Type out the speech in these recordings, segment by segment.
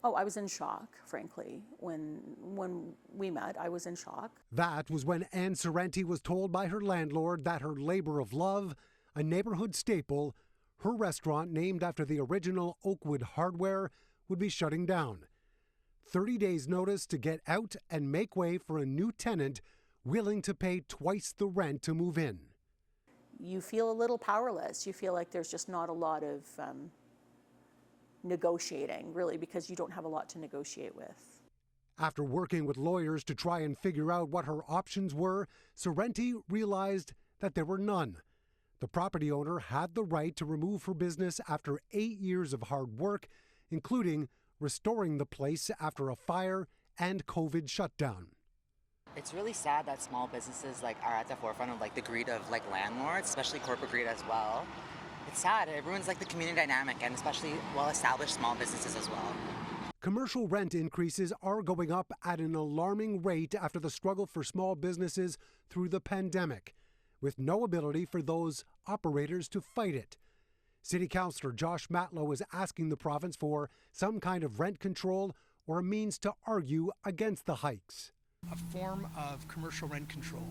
Oh, I was in shock, frankly. When we met, I was in shock. That was when Ann Sorrenti was told by her landlord that her labor of love, a neighborhood staple, her restaurant named after the original Oakwood Hardware, would be shutting down. 30 days notice to get out and make way for a new tenant willing to pay twice the rent to move in. You feel a little powerless. You feel like there's just not a lot of negotiating, really, because you don't have a lot to negotiate with. After working with lawyers to try and figure out what her options were, Sorrenti realized that there were none. The property owner had the right to remove her business after 8 years of hard work, including restoring the place after a fire and COVID shutdown. It's really sad that small businesses are at the forefront of the greed of landlords, especially corporate greed as well. It's sad. It ruins the community dynamic, and especially well-established small businesses as well. Commercial rent increases are going up at an alarming rate after the struggle for small businesses through the pandemic, with no ability for those operators to fight it. City Councillor Josh Matlow is asking the province for some kind of rent control or a means to argue against the hikes. A form of commercial rent control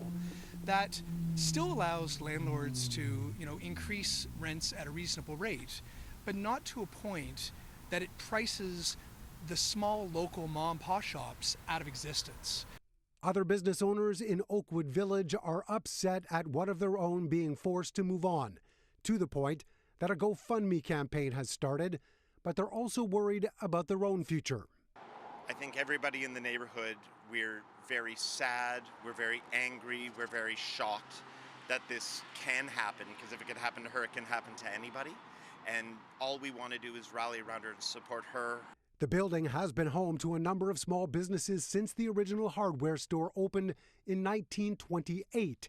that still allows landlords to, increase rents at a reasonable rate, but not to a point that it prices the small local mom and pop shops out of existence. Other business owners in Oakwood Village are upset at one of their own being forced to move on, to the point that a GoFundMe campaign has started, but they're also worried about their own future. I think everybody in the neighborhood, we're very sad, we're very angry, we're very shocked that this can happen, because if it can happen to her, it can happen to anybody. And all we want to do is rally around her and support her. The building has been home to a number of small businesses since the original hardware store opened in 1928,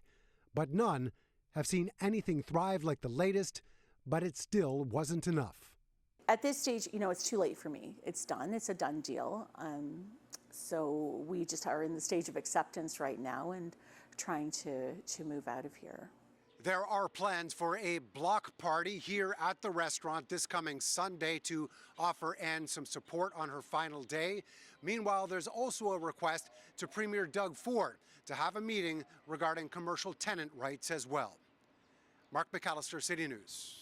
but none have seen anything thrive like the latest, but it still wasn't enough. At this stage, it's too late for me. It's done. It's a done deal. So we just are in the stage of acceptance right now and trying to move out of here. There are plans for a block party here at the restaurant this coming Sunday to offer Ann some support on her final day. Meanwhile, there's also a request to Premier Doug Ford to have a meeting regarding commercial tenant rights as well. Mark McAllister, City News.